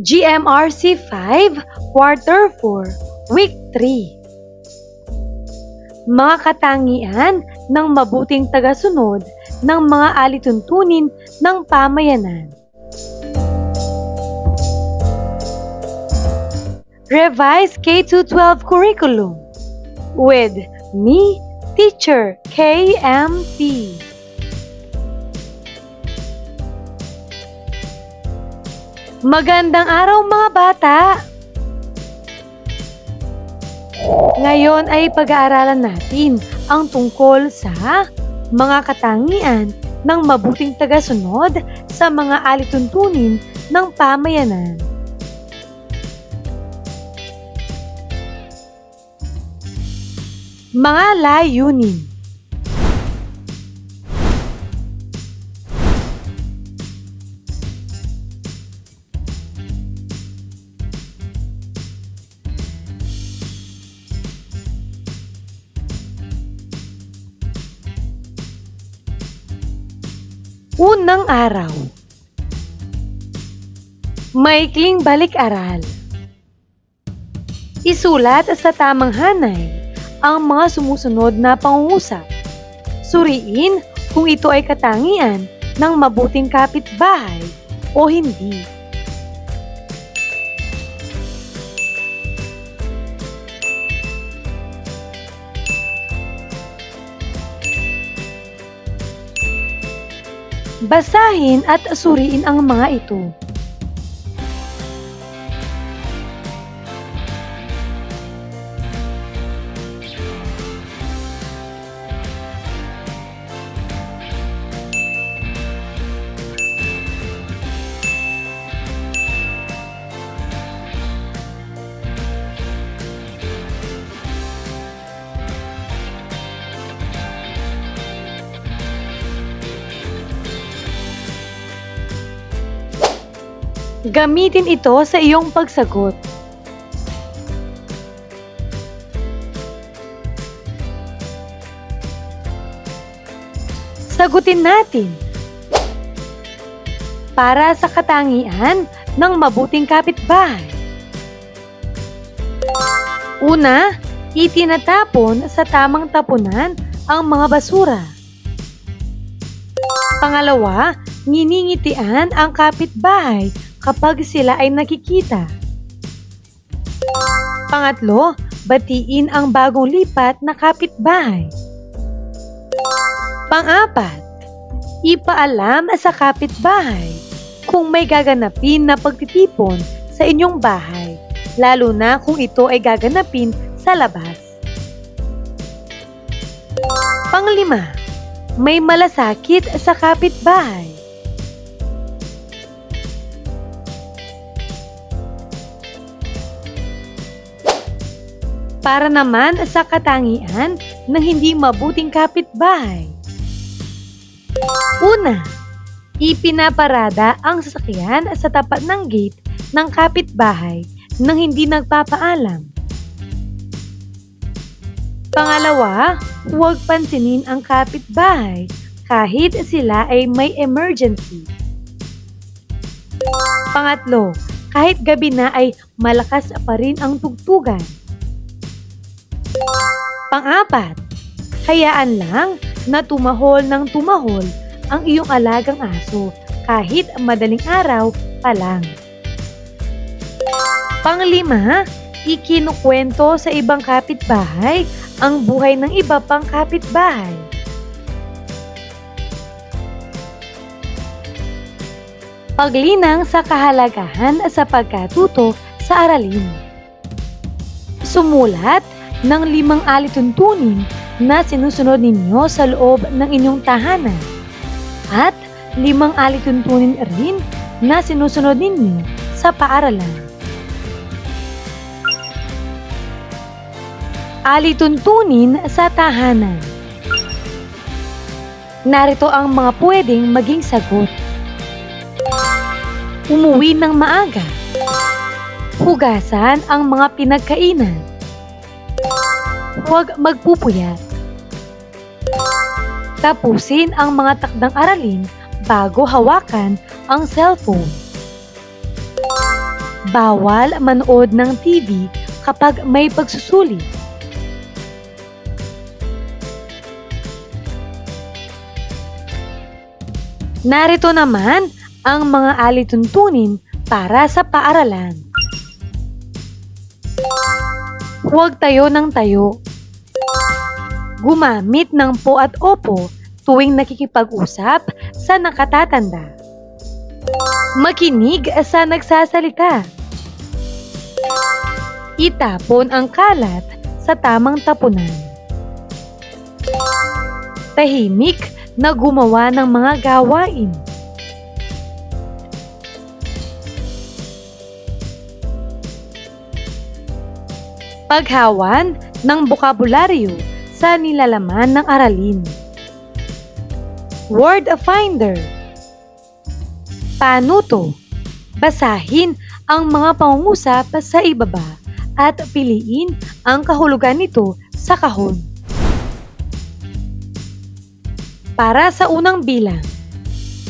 GMRC 5, Quarter 4, Week 3. Mga katangian ng mabuting tagasunod ng mga alituntunin ng pamayanan. Revised K-12 Curriculum with me, Teacher KMP. Magandang araw mga bata! Ngayon ay pag-aaralan natin ang tungkol sa mga katangian ng mabuting tagasunod sa mga alituntunin ng pamayanan. Mga layunin. Unang araw. Maikling balik-aral. Isulat sa tamang hanay ang mga sumusunod na pangungusap. Suriin kung ito ay katangian ng mabuting kapitbahay o hindi. Basahin at suriin ang mga ito. Gamitin ito sa iyong pagsagot. Sagutin natin. Para sa katangian ng mabuting kapitbahay. Una, itinatapon sa tamang tapunan ang mga basura. Pangalawa, nginingitian ang kapitbahay kapag sila ay nakikita. Pangatlo, batiin ang bagong lipat na kapitbahay. Pang-apat, ipaalam sa kapitbahay kung may gaganapin na pagtitipon sa inyong bahay, lalo na kung ito ay gaganapin sa labas. Pang-lima, may malasakit sa kapitbahay. Para naman sa katangian ng hindi mabuting kapitbahay. Una, ipinaparada ang sasakyan sa tapat ng gate ng kapitbahay nang hindi nagpapaalam. Pangalawa, huwag pansinin ang kapitbahay kahit sila ay may emergency. Pangatlo, kahit gabi na ay malakas pa rin ang tugtugan. Pang-apat, hayaan lang na tumahol ng tumahol ang iyong alagang aso kahit madaling araw pa lang. Pang-lima, ikinukwento sa ibang kapitbahay ang buhay ng iba pang kapitbahay. Paglinang sa kahalagahan sa pagkatuto sa aralin. Sumulat ng 5 alituntunin na sinusunod ninyo sa loob ng inyong tahanan at 5 alituntunin rin na sinusunod ninyo sa paaralan. Alituntunin sa tahanan. Narito ang mga pwedeng maging sagot. Umuwi ng maaga. Hugasan ang mga pinagkainan. Huwag magpupuyat. Tapusin ang mga takdang aralin bago hawakan ang cellphone. Bawal manood ng TV kapag may pagsusuli. Narito naman ang mga alituntunin para sa paaralan. Huwag tayo ng tayo. Gumamit ng po at opo tuwing nakikipag-usap sa nakatatanda. Makinig sa nagsasalita. Itapon ang kalat sa tamang tapunan. Tahimik na gumawa ng mga gawain. Paghawan ng bokabularyo sa nilalaman ng aralin. Word Finder. Panuto. Basahin ang mga pangungusap sa ibaba at piliin ang kahulugan nito sa kahon. Para sa unang bilang,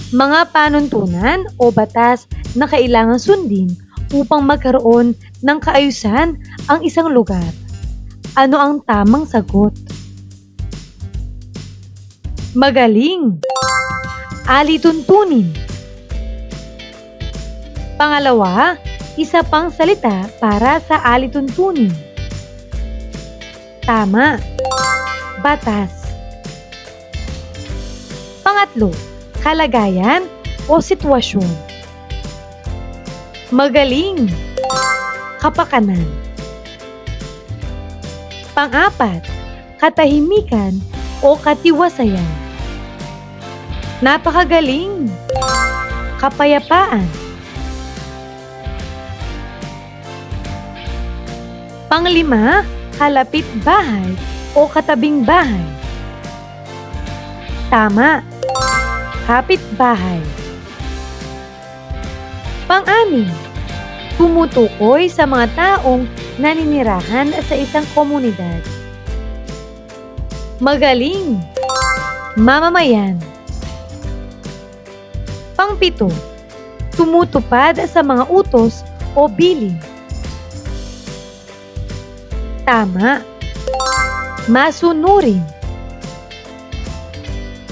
mga panuntunan o batas na kailangan sundin upang magkaroon ng kaayusan ang isang lugar. Ano ang tamang sagot? Magaling. Alituntunin. Pangalawa, isa pang salita para sa alituntunin. Tama. Batas. Pangatlo, kalagayan o sitwasyon. Magaling. Kapakanan. Pang-apat, katahimikan o katiwasayan. Napakagaling. Kapayapaan. Panglima, kalapit bahay o katabing bahay. Tama. Kapitbahay. Pang-anim, tumutukoy sa mga taong naninirahan sa isang komunidad. Magaling. Mamamayan. Pang-pito, tumutupad sa mga utos o bilin. Tama. Masunurin.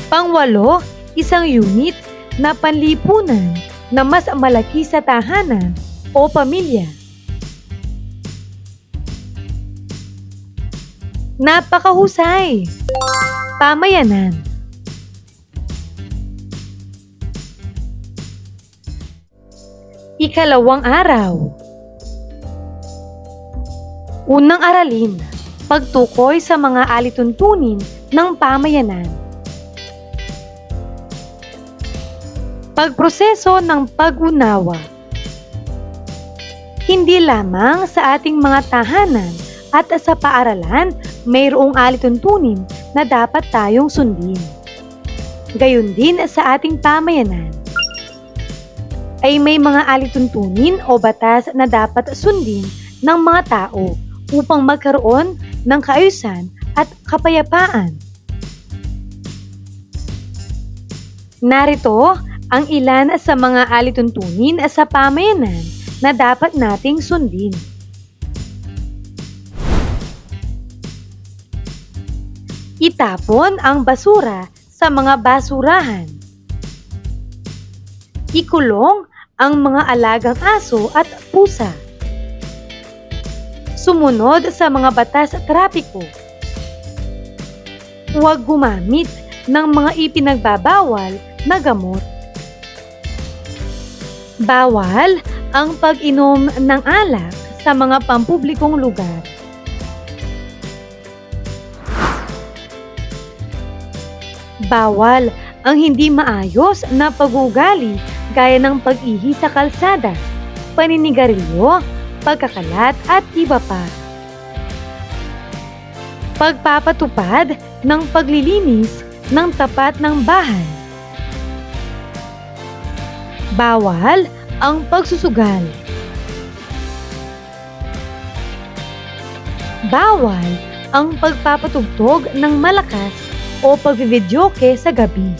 Pang-walo, isang unit na panlipunan na mas malaki sa tahanan o pamilya. Napakahusay. Pamayanan. Ikalawang araw. Unang aralin, pagtukoy sa mga alituntunin ng pamayanan. Pagproseso ng pag-unawa. Hindi lamang sa ating mga tahanan at sa paaralan mayroong alituntunin na dapat tayong sundin. Gayon din sa ating pamayanan ay may mga alituntunin o batas na dapat sundin ng mga tao upang magkaroon ng kaayusan at kapayapaan. Narito ang ilan sa mga alituntunin sa pamayanan na dapat nating sundin. Itapon ang basura sa mga basurahan. Ikulong ang mga alagang aso at pusa. Sumunod sa mga batas trapiko. Huwag gumamit ng mga ipinagbabawal na gamot. Bawal ang pag-inom ng alak sa mga pampublikong lugar. Bawal ang hindi maayos na pag-uugali gaya ng pag-ihi sa kalsada, paninigarilyo, pagkakalat at iba pa. Pagpapatupad ng paglilinis ng tapat ng bahay. Bawal ang pagsusugal. Bawal ang pagpapatugtog ng malakas o pagvividyoke sa gabi.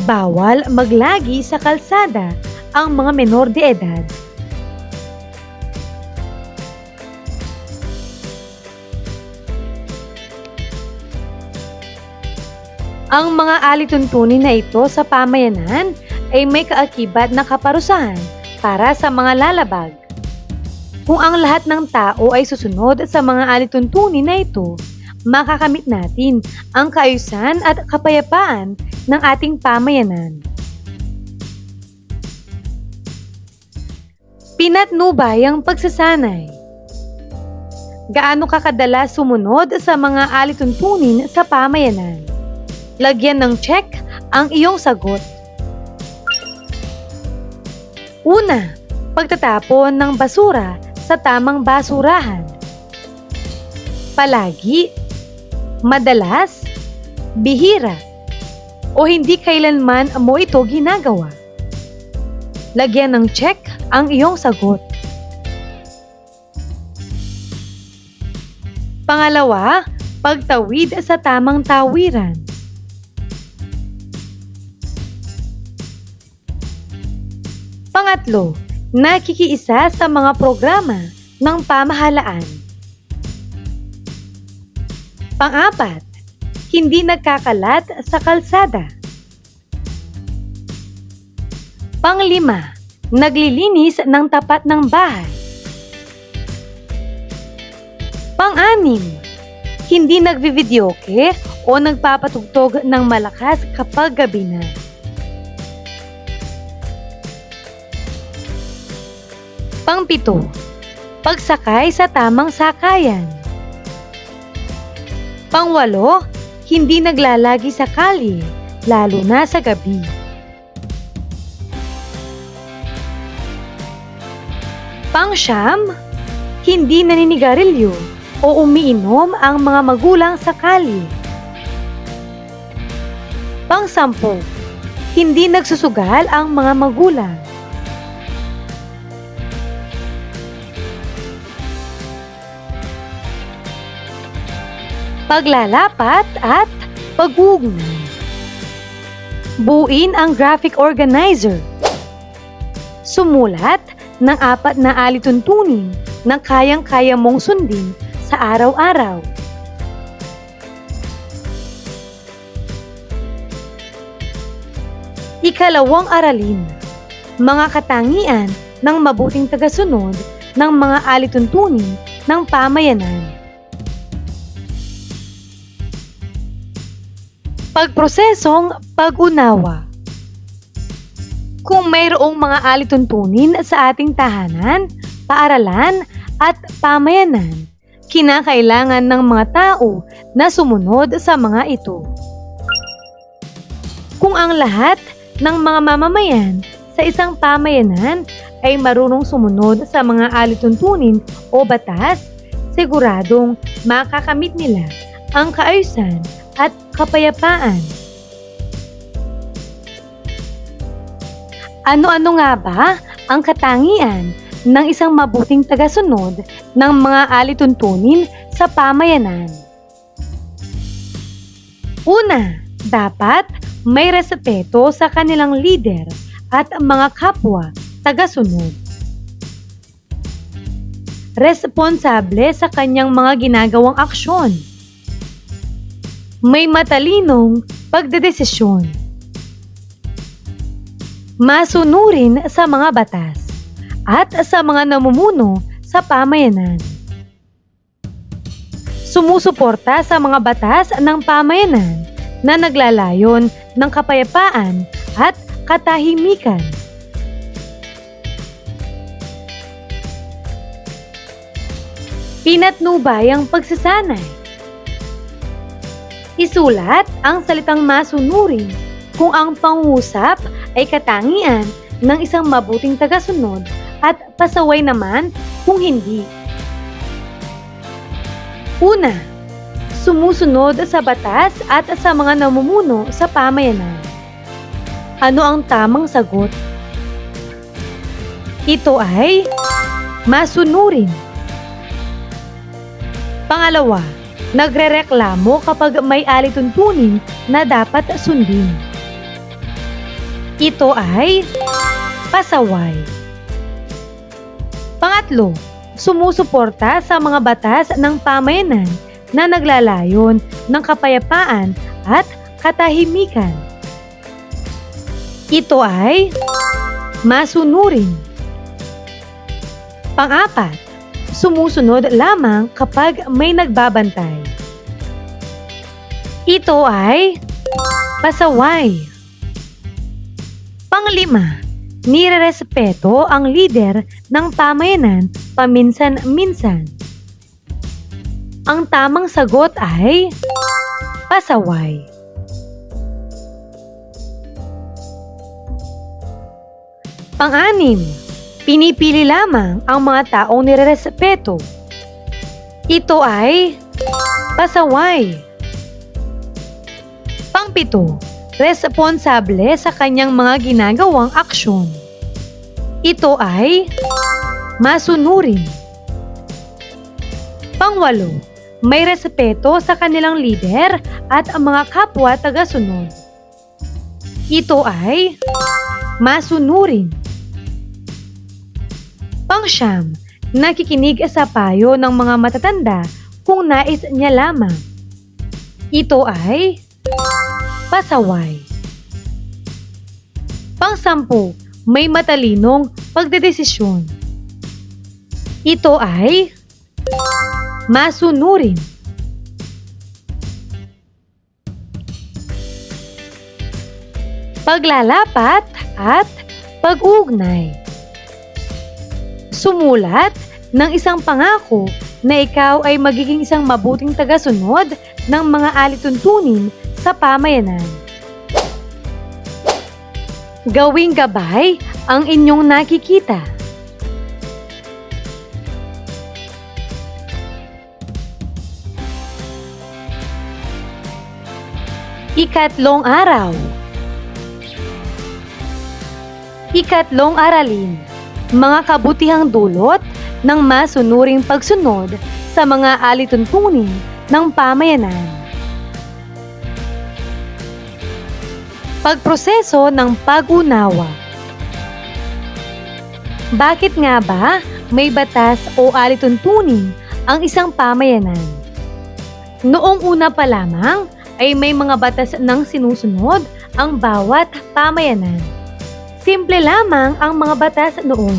Bawal maglagi sa kalsada ang mga menor de edad. Ang mga alituntunin na ito sa pamayanan ay may kaakibat na kaparusahan para sa mga lalabag. Kung ang lahat ng tao ay susunod sa mga alituntunin na ito, makakamit natin ang kaayusan at kapayapaan ng ating pamayanan. Pinatnubay ang pagsasanay. Gaano ka kadalas sumunod sa mga alituntunin sa pamayanan? Lagyan ng check ang iyong sagot. Una, pagtatapon ng basura sa tamang basurahan. Palagi, madalas, bihira, o hindi kailanman mo ito ginagawa. Lagyan ng check ang iyong sagot. Pangalawa, pagtawid sa tamang tawiran. Pangatlo, nakikiisa sa mga programa ng pamahalaan. Pang-apat, hindi nagkakalat sa kalsada. Pang-lima, naglilinis ng tapat ng bahay. Pang-anim, hindi nagvivideoke o nagpapatugtog ng malakas kapag gabi na. Pang-pito, pagsakay sa tamang sakayan. Pang-walo, hindi naglalagi sa kalye, lalo na sa gabi. Pang-siyam, hindi naninigarilyo o umiinom ang mga magulang sa kalye. Pang-sampu, hindi nagsusugal ang mga magulang. Paglalapat at pag-uugnay. Buuin ang graphic organizer. Sumulat ng 4 na alituntunin na kayang-kaya mong sundin sa araw-araw. Ikalawang aralin, mga katangian ng mabuting tagasunod ng mga alituntunin ng pamayanan. Pagprosesong pag-unawa. Kung mayroong mga alituntunin sa ating tahanan, paaralan at pamayanan, kinakailangan ng mga tao na sumunod sa mga ito. Kung ang lahat ng mga mamamayan sa isang pamayanan ay marunong sumunod sa mga alituntunin o batas, siguradong makakamit nila ang kaayusan at kapayapaan. Ano-ano nga ba ang katangian ng isang mabuting tagasunod ng mga alituntunin sa pamayanan? Una, dapat may respeto sa kanilang lider at mga kapwa tagasunod. Responsable sa kanyang mga ginagawang aksyon. May matalinong pagdedesisyon. Masunurin sa mga batas at sa mga namumuno sa pamayanan. Sumusuporta sa mga batas ng pamayanan na naglalayon ng kapayapaan at katahimikan. Pinatnubay ang pagsasanay. Isulat ang salitang masunurin kung ang pangungusap ay katangian ng isang mabuting tagasunod at pasaway naman kung hindi. Una, sumusunod sa batas at sa mga namumuno sa pamayanan. Ano ang tamang sagot? Ito ay masunurin. Pangalawa, nagrereklamo kapag may alituntunin na dapat sundin. Ito ay pasaway. Pangatlo, sumusuporta sa mga batas ng pamayanan na naglalayon ng kapayapaan at katahimikan. Ito ay masunurin. Pang-apat, sumusunod lamang kapag may nagbabantay. Ito ay pasaway. Panglima, nirerespeto ang lider ng pamayanan paminsan-minsan. Ang tamang sagot ay pasaway. Pang-anim, pinipili lamang ang mga taong nirerespeto. Ito ay pasaway. Pang-pito, responsable sa kanyang mga ginagawang aksyon. Ito ay masunurin. Pang-walo, may respeto sa kanilang lider at ang mga kapwa tagasunod. Ito ay masunurin. Pang-siyam, nakikinig sa payo ng mga matatanda kung nais niya lamang. Ito ay pasaway. Pang-sampu, may matalinong pagdedesisyon. Ito ay masunurin. Paglalapat at pag-uugnay. Sumulat ng isang pangako na ikaw ay magiging isang mabuting tagasunod ng mga alituntunin sa pamayanan. Gawing gabay ang inyong nakikita. Ikatlong araw. Ikatlong aralin. Mga kabutihang dulot ng masunuring pagsunod sa mga alituntunin ng pamayanan. Pagproseso ng pag-unawa. Bakit nga ba may batas o alituntunin ang isang pamayanan? Noong una pa lamang ay may mga batas ng sinusunod ang bawat pamayanan. Simple lamang ang mga batas noon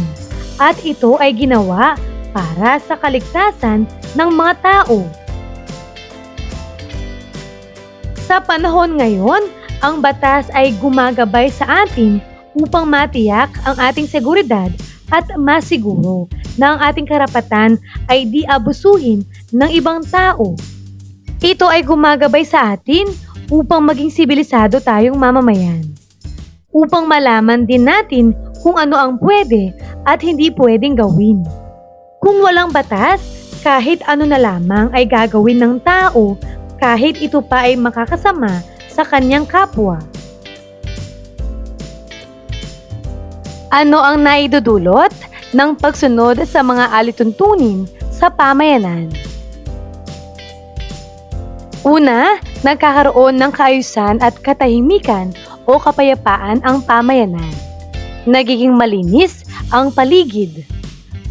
at ito ay ginawa para sa kaligtasan ng mga tao. Sa panahon ngayon, ang batas ay gumagabay sa atin upang matiyak ang ating seguridad at masiguro na ang ating karapatan ay di abusuhin ng ibang tao. Ito ay gumagabay sa atin upang maging sibilisado tayong mamamayan. Upang malaman din natin kung ano ang pwede at hindi pwedeng gawin. Kung walang batas, kahit ano na lamang ay gagawin ng tao kahit ito pa ay makakasama sa kanyang kapwa. Ano ang naidudulot ng pagsunod sa mga alituntunin sa pamayanan? Una, nagkakaroon ng kaayusan at katahimikan o kapayapaan ang pamayanan. Nagiging malinis ang paligid.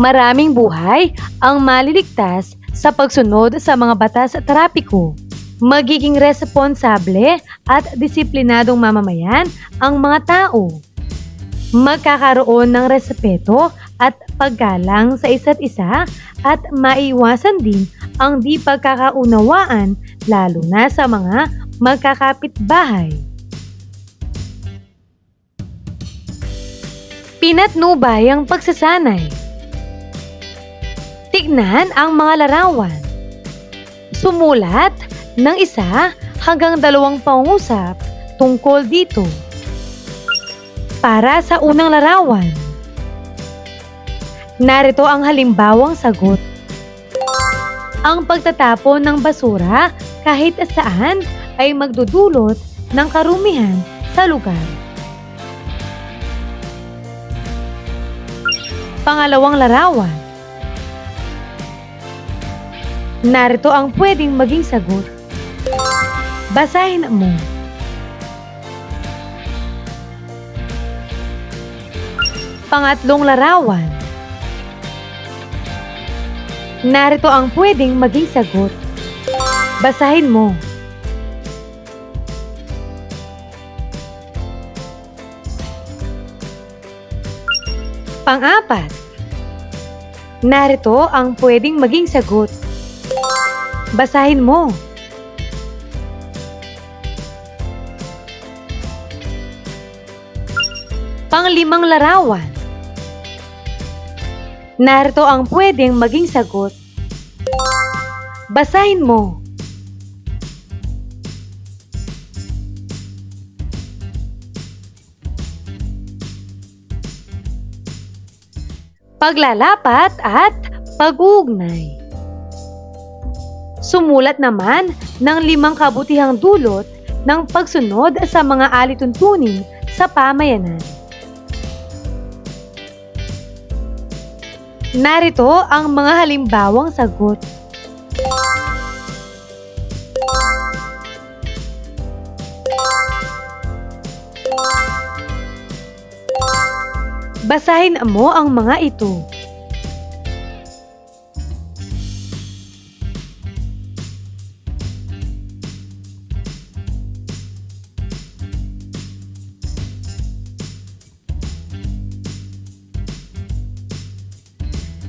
Maraming buhay ang maliligtas sa pagsunod sa mga batas at trapiko. Magiging responsable at disiplinadong mamamayan ang mga tao. Magkakaroon ng respeto at paggalang sa isa't isa at maiwasan din ang di pagkakaunawaan lalo na sa mga magkakapitbahay. Pinatnubay ang pagsasanay. Tignan ang mga larawan. Sumulat ng 1 hanggang 2 pangungusap tungkol dito. Para sa unang larawan, narito ang halimbawang sagot. Ang pagtatapon ng basura kahit saan ay magdudulot ng karumihan sa lugar. Pangalawang larawan. Narito ang pwedeng maging sagot. Basahin mo. Pangatlong larawan. Narito ang pwedeng maging sagot. Basahin mo. Pang-apat. Narito ang pwedeng maging sagot. Basahin mo. Pang-limang larawan. Narito ang pwedeng maging sagot. Basahin mo. Paglalapat at pag-uugnay. Sumulat naman ng 5 kabutihang dulot ng pagsunod sa mga alituntunin sa pamayanan. Narito ang mga halimbawang sagot. Basahin mo ang mga ito.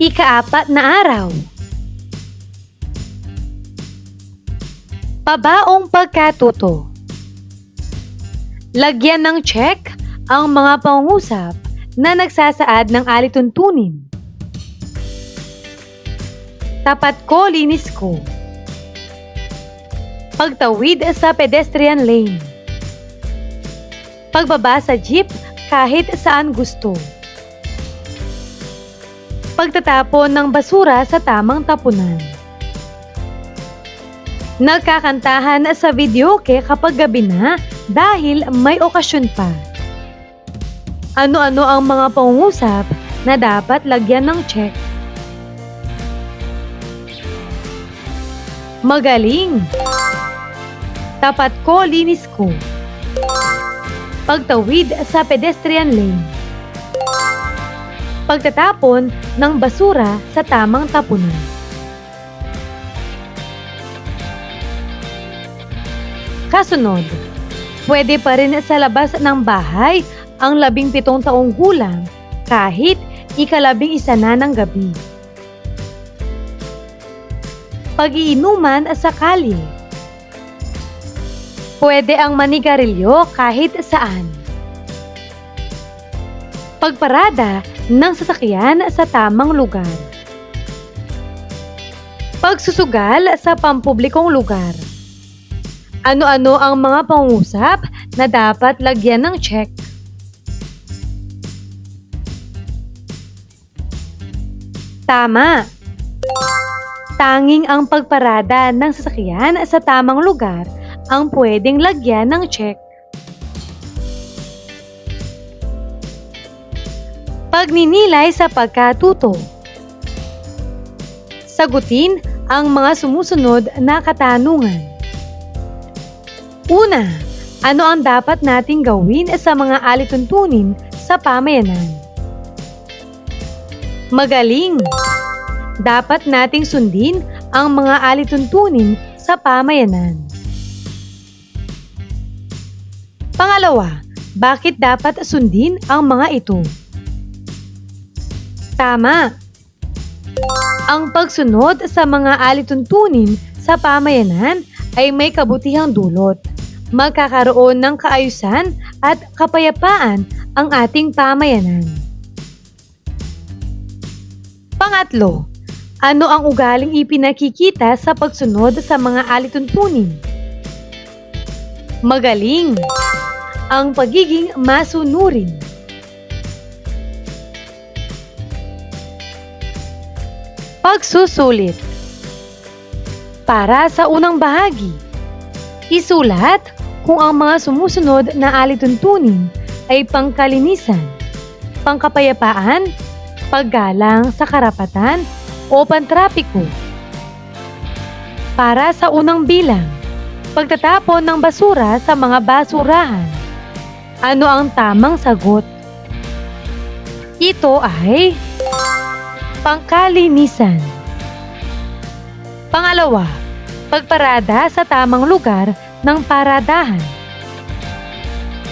Ika-4 na araw. Pabaong pagkatuto. Lagyan ng check ang mga pangungusap na nagsasaad ng alituntunin. Tapat ko, linis ko. Pagtawid sa pedestrian lane. Pagbaba sa jeep kahit saan gusto. Pagtatapon ng basura sa tamang tapunan. Nagkakantahan sa videoke kapag gabi na dahil may okasyon pa. Ano-ano ang mga pangungusap na dapat lagyan ng check? Magaling. Tapat ko, linis ko. Pagtawid sa pedestrian lane. Pagtatapon ng basura sa tamang tapunan. Kasunod, pwede pa rin sa labas ng bahay ang 17 taong gulang kahit ika-11 na ng gabi. Pag-iinuman sa kalye. Pwede ang manigarilyo kahit saan. Pagparada ng sasakyan sa tamang lugar. Pagsusugal sa pampublikong lugar. Ano-ano ang mga pangungusap na dapat lagyan ng check? Tama. Tanging ang pagparada ng sasakyan sa tamang lugar ang pwedeng lagyan ng check. Pagninilay sa pagkatuto. Sagutin ang mga sumusunod na katanungan. Una, ano ang dapat nating gawin sa mga alituntunin sa pamayanan? Magaling! Dapat nating sundin ang mga alituntunin sa pamayanan. Pangalawa, bakit dapat sundin ang mga ito? Tama! Ang pagsunod sa mga alituntunin sa pamayanan ay may kabutihang dulot. Magkakaroon ng kaayusan at kapayapaan ang ating pamayanan. Pangatlo, ano ang ugaling ipinakikita sa pagsunod sa mga alituntunin? Magaling! Ang pagiging masunurin. Pagsusulit. Para sa unang bahagi, isulat kung ang mga sumusunod na alituntunin ay pangkalinisan, pangkapayapaan, paggalang sa karapatan o pantrapiko. Para sa unang bilang, pagtatapon ng basura sa mga basurahan. Ano ang tamang sagot? Ito ay pangkalinisan. Pangalawa, pagparada sa tamang lugar ng paradahan.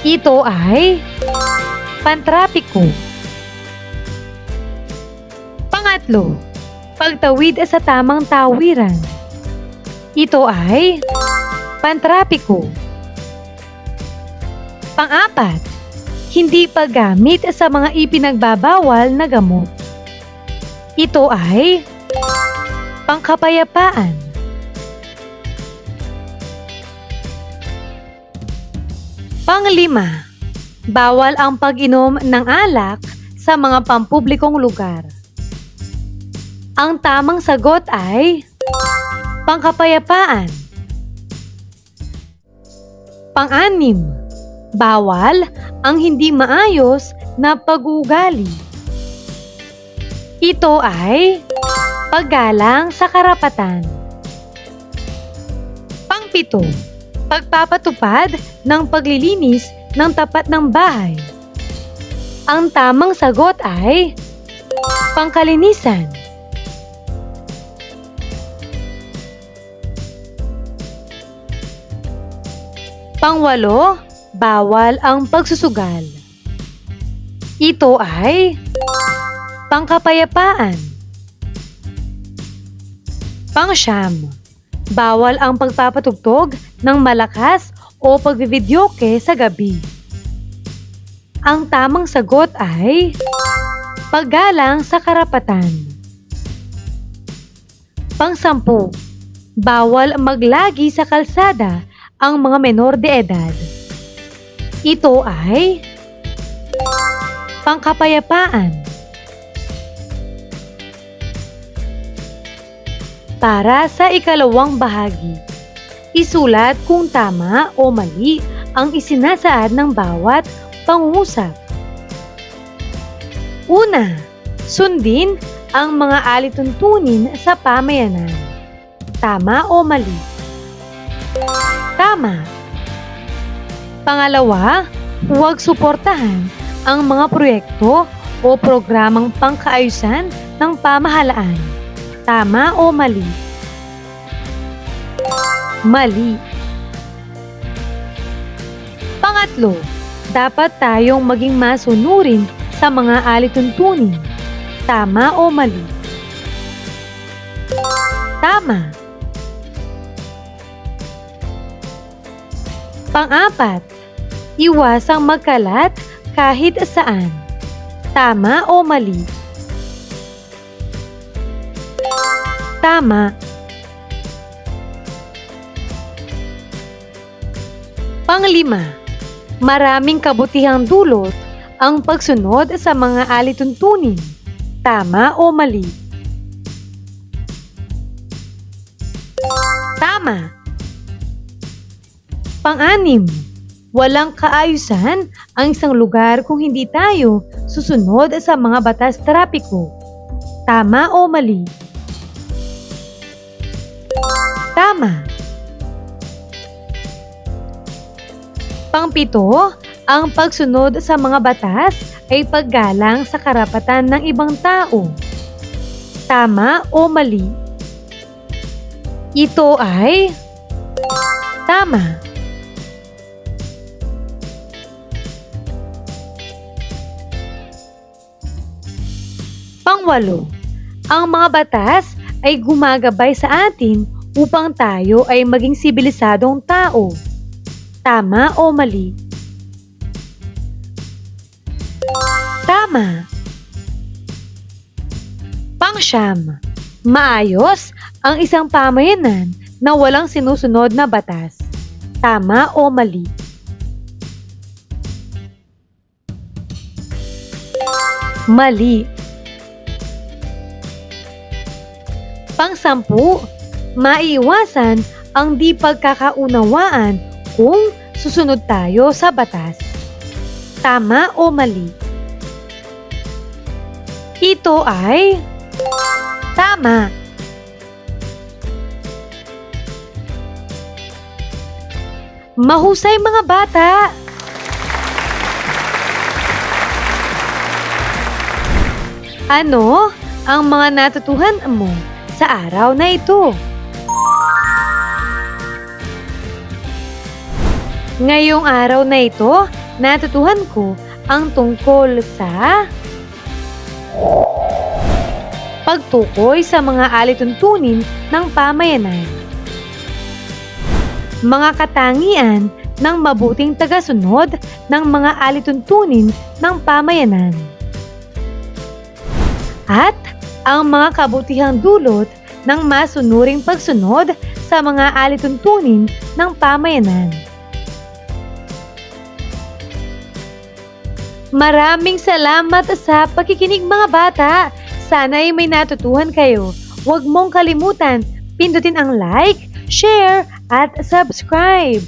Ito ay pantrapiko. Pangatlo, pagtawid sa tamang tawiran. Ito ay pantrapiko. Pang-apat, hindi paggamit sa mga ipinagbabawal na gamot. Ito ay pangkapayapaan. Panglima, bawal ang pag-inom ng alak sa mga pampublikong lugar. Ang tamang sagot ay pangkapayapaan. Pang-anim, bawal ang hindi maayos na pag-uugali. Ito ay paggalang sa karapatan. Pang-pito, pagpapatupad ng paglilinis ng tapat ng bahay. Ang tamang sagot ay pangkalinisan. Pang-walo, bawal ang pagsusugal. Ito ay pangkapayapaan. Pang-siyam, bawal ang pagpapatugtog ng malakas o pagbibidyoke sa gabi. Ang tamang sagot ay paggalang sa karapatan. Pang-sampu, bawal maglagi sa kalsada ang mga menor de edad. Ito ay pangkapayapaan. Para sa ikalawang bahagi, isulat kung tama o mali ang isinasaad ng bawat pangungusap. Una, sundin ang mga alituntunin sa pamayanan. Tama o mali? Tama. Pangalawa, huwag suportahan ang mga proyekto o programang pangkaayusan ng pamahalaan. Tama o mali? Mali. Pangatlo, dapat tayong maging masunurin sa mga alituntunin. Tama o mali? Tama. Pang-apat, iwasang magkalat kahit saan. Tama o mali? Tama. Panglima, maraming kabutihang dulot ang pagsunod sa mga alituntunin. Tama o mali? Tama. Pang-anim, walang kaayusan ang isang lugar kung hindi tayo susunod sa mga batas trapiko. Tama o mali? Tama. Pang-pito, ang pagsunod sa mga batas ay paggalang sa karapatan ng ibang tao. Tama o mali? Ito ay tama. Pang-walo, ang mga batas ay gumagabay sa atin upang tayo ay maging sibilisadong tao. Tama o mali? Tama. Pang-siyam, maayos ang isang pamayanan na walang sinusunod na batas. Tama o mali? Mali. Pang-sampu, maiiwasan ang di pagkakaunawaan kung susunod tayo sa batas. Tama o mali? Ito ay tama. Mahusay mga bata! Ano ang mga natutuhan mo sa araw na ito? Ngayong araw na ito, natutuhan ko ang tungkol sa pagtukoy sa mga alituntunin ng pamayanan. Mga katangian ng mabuting tagasunod ng mga alituntunin ng pamayanan. At ang mga kabutihang dulot ng masunuring pagsunod sa mga alituntunin ng pamayanan. Maraming salamat sa pakikinig mga bata. Sana'y may natutuhan kayo. Huwag mong kalimutan, pindutin ang like, share, at subscribe.